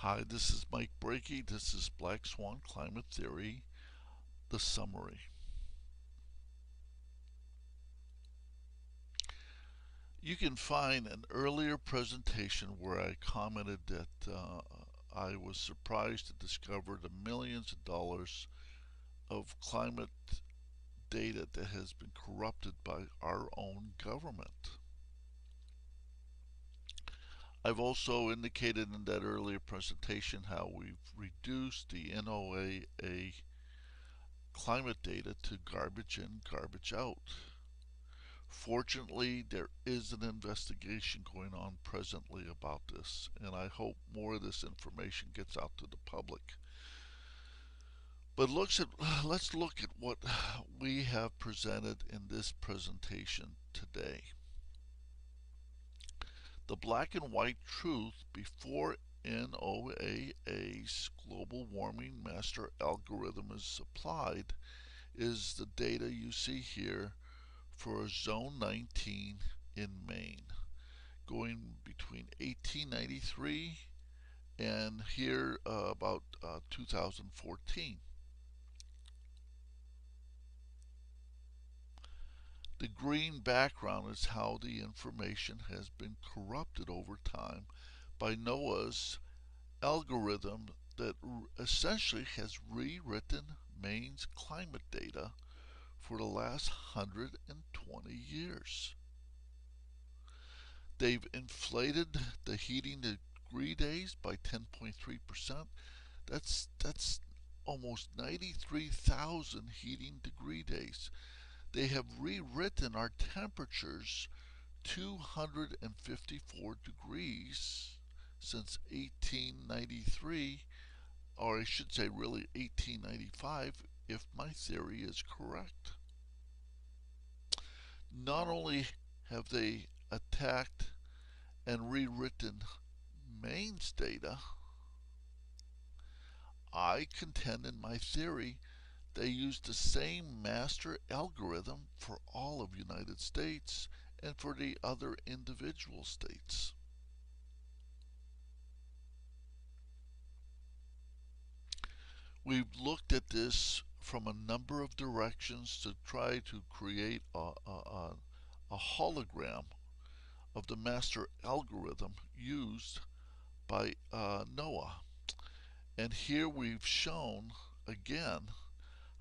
Hi, this is Mike Brakey. This is Black Swan Climate Theory, the summary. You can find an earlier presentation where I commented that I was surprised to discover the millions of dollars of climate data that has been corrupted by our own government. I've also indicated in that earlier presentation how we've reduced the NOAA climate data to garbage in, garbage out. Fortunately, there is an investigation going on presently about this, and I hope more of this information gets out to the public. But let's look at what we have presented in this presentation today. The black and white truth before NOAA's global warming master algorithm is applied is the data you see here for Zone 19 in Maine, going between 1893 and here about 2014. The green background is how the information has been corrupted over time by NOAA's algorithm that essentially has rewritten Maine's climate data for the last 120 years. They've inflated the heating degree days by 10.3%. That's almost 93,000 heating degree days. They have rewritten our temperatures 254 degrees since 1893, or I should say really 1895, if my theory is correct. Not only have they attacked and rewritten Maine's data, I contend in my theory they used the same master algorithm for all of United States and for the other individual states. We've looked at this from a number of directions to try to create a hologram of the master algorithm used by NOAA. And here we've shown again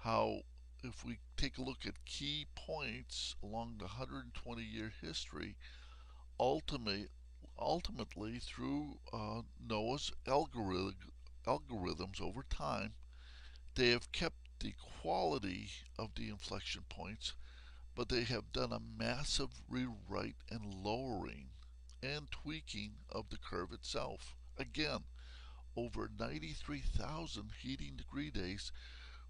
how if we take a look at key points along the 120-year history, ultimately through NOAA's algorithms over time, they have kept the quality of the inflection points, but they have done a massive rewrite and lowering and tweaking of the curve itself. Again, over 93,000 heating degree days,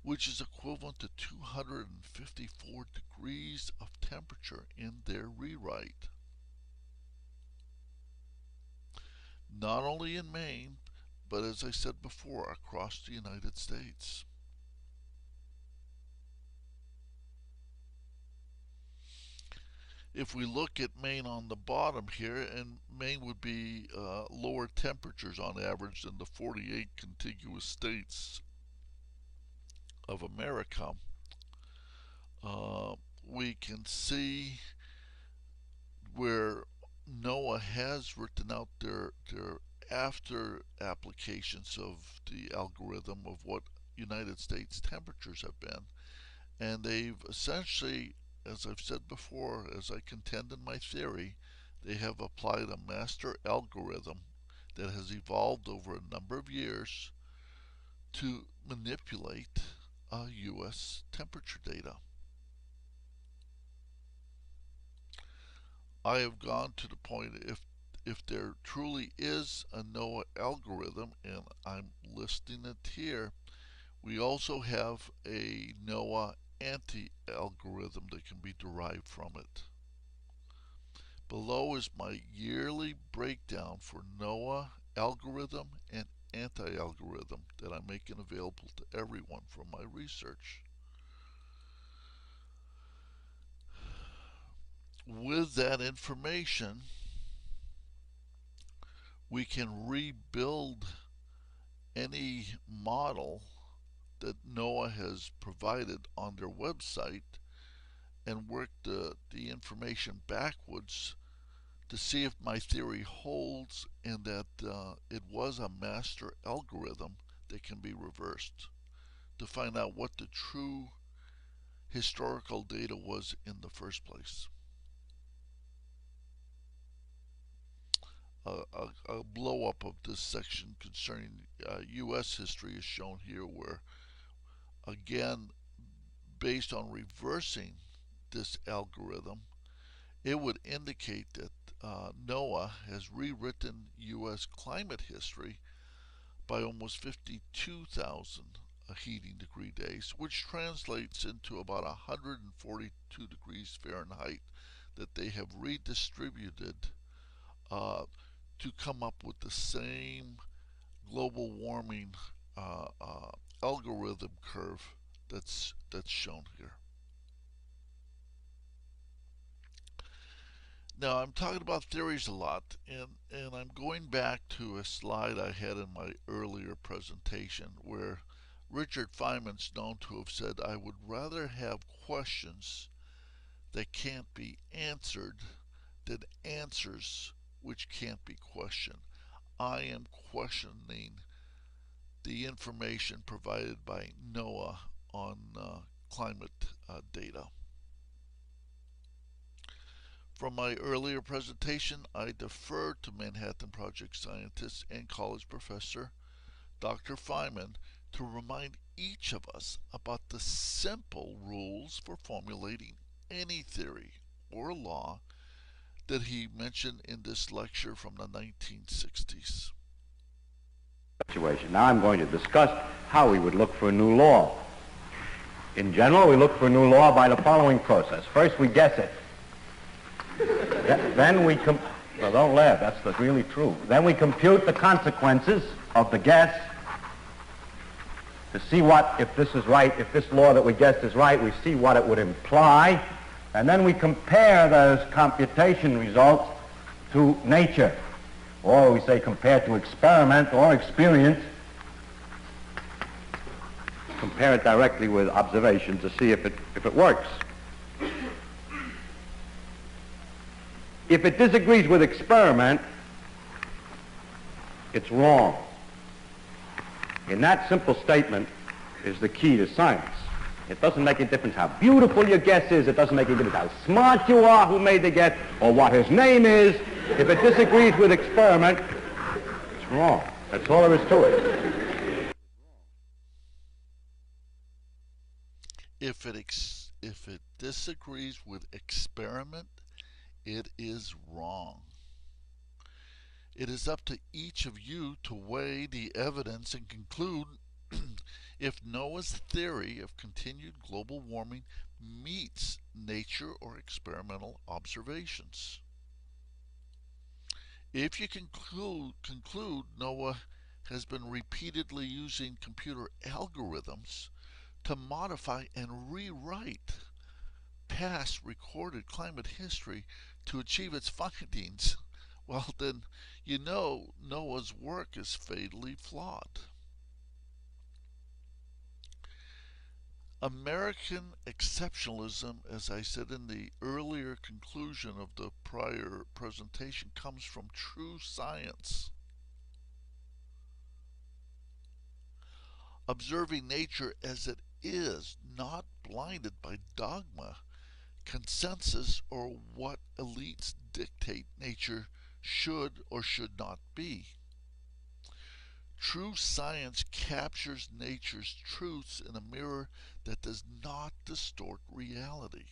which is equivalent to 254 degrees of temperature in their rewrite. Not only in Maine, but as I said before, across the United States. If we look at Maine on the bottom here, and Maine would be lower temperatures on average than the 48 contiguous states of America, we can see where NOAA has written out their after applications of the algorithm of what United States temperatures have been. And they've essentially, as I've said before, as I contend in my theory, they have applied a master algorithm that has evolved over a number of years to manipulate U.S. temperature data. I have gone to the point if there truly is a NOAA algorithm, and I'm listing it here, we also have a NOAA anti-algorithm that can be derived from it. Below is my yearly breakdown for NOAA algorithm and anti-algorithm that I'm making available to everyone from my research. With that information, we can rebuild any model that NOAA has provided on their website and work the information backwards to see if my theory holds and that it was a master algorithm that can be reversed to find out what the true historical data was in the first place. A blow up of this section concerning U.S. history is shown here, where again, based on reversing this algorithm, it would indicate that NOAA has rewritten U.S. climate history by almost 52,000 heating degree days, which translates into about 142 degrees Fahrenheit that they have redistributed uh, to come up with the same global warming algorithm curve that's shown here. Now I'm talking about theories a lot, and I'm going back to a slide I had in my earlier presentation where Richard Feynman's known to have said, I would rather have questions that can't be answered than answers which can't be questioned. I am questioning the information provided by NOAA on climate data. From my earlier presentation, I deferred to Manhattan Project scientist and college professor Dr. Feynman to remind each of us about the simple rules for formulating any theory or law that he mentioned in this lecture from the 1960s. Now I'm going to discuss how we would look for a new law. In general, we look for a new law by the following process. First, we guess it. Then we well, don't laugh, that's really true. Then we compute the consequences of the guess to see what, if this is right, if this law that we guessed is right, we see what it would imply, and then we compare those computation results to nature, or we say compare to experiment or experience, compare it directly with observation to see if it works. If it disagrees with experiment, it's wrong. And that simple statement is the key to science. It doesn't make a difference how beautiful your guess is. It doesn't make a difference how smart you are, who made the guess, or what his name is. If it disagrees with experiment, it's wrong. That's all there is to it. If it disagrees with experiment, it is wrong. It is up to each of you to weigh the evidence and conclude if Noah's theory of continued global warming meets nature or experimental observations. If you conclude Noah has been repeatedly using computer algorithms to modify and rewrite past recorded climate history to achieve its findings, well then you know Noah's work is fatally flawed. American exceptionalism, as I said in the earlier conclusion of the prior presentation, comes from true science. Observing nature as it is, not blinded by dogma, consensus, or what elites dictate nature should or should not be. True science captures nature's truths in a mirror that does not distort reality.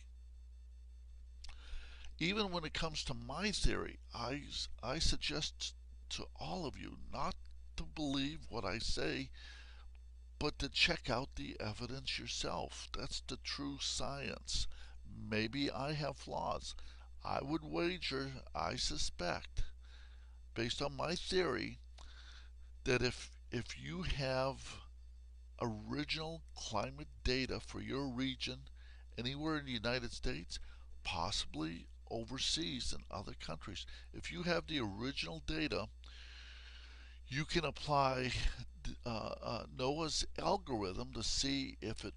Even when it comes to my theory, I suggest to all of you not to believe what I say, but to check out the evidence yourself. That's the true science. Maybe I have flaws. I would wager, I suspect, based on my theory, that if you have original climate data for your region anywhere in the United States, possibly overseas in other countries, if you have the original data, you can apply Noah's algorithm to see if it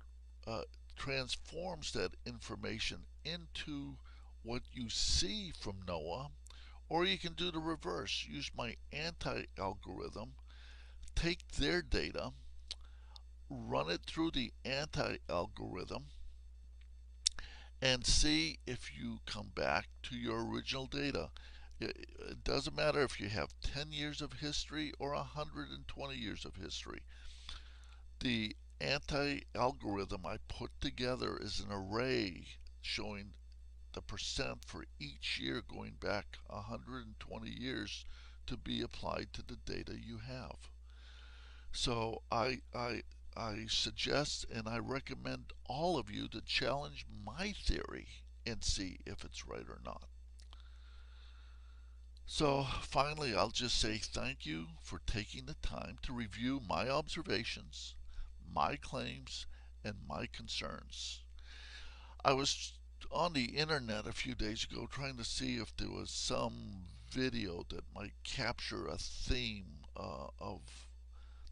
transforms that information into what you see from Noah, or you can do the reverse. Use my anti-algorithm, take their data, run it through the anti-algorithm, and see if you come back to your original data. It doesn't matter if you have 10 years of history or 120 years of history. The anti-algorithm I put together is an array showing the percent for each year going back 120 years to be applied to the data you have. So I suggest and I recommend all of you to challenge my theory and see if it's right or not. So finally, I'll just say thank you for taking the time to review my observations, my claims, and my concerns. I was on the internet a few days ago trying to see if there was some video that might capture a theme of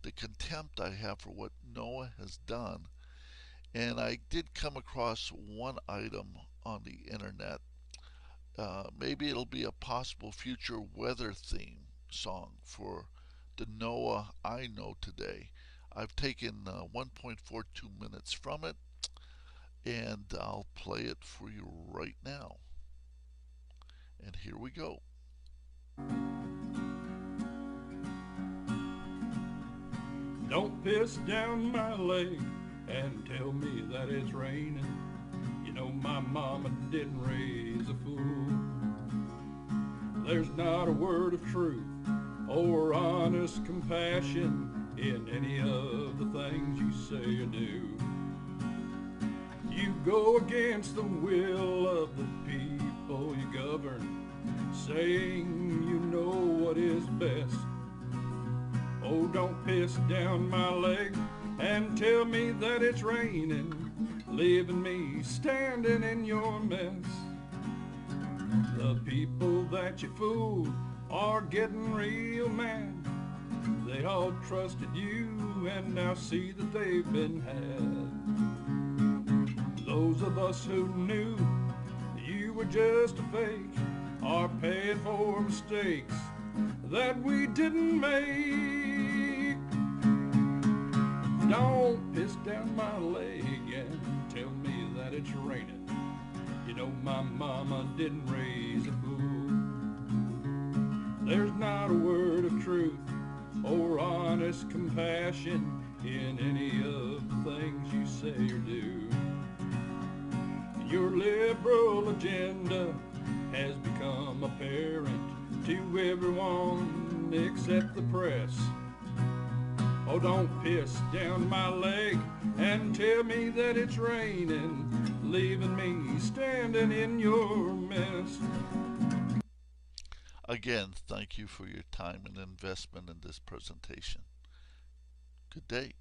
the contempt I have for what Noah has done. And I did come across one item on the internet. Maybe it'll be a possible future weather theme song for the Noah I know today. I've taken 1.42 minutes from it, and I'll play it for you right now. And here we go. Don't piss down my leg and tell me that it's raining. You know my mama didn't raise a fool. There's not a word of truth or honest compassion in any of the things you say or do. You go against the will of the people you govern, saying you know what is best. Oh, don't piss down my leg and tell me that it's raining, leaving me standing in your mess. The people that you fooled are getting real mad. They all trusted you and now see that they've been had. Those of us who knew you were just a fake are paying for mistakes that we didn't make. Don't piss down my leg and tell me that it's raining. You know my mama didn't raise a fool. There's not a word of truth or honest compassion in any of the things you say or do. Your liberal agenda has become apparent to everyone except the press. Oh, don't piss down my leg and tell me that it's raining, leaving me standing in your mess. Again, thank you for your time and investment in this presentation. Good day.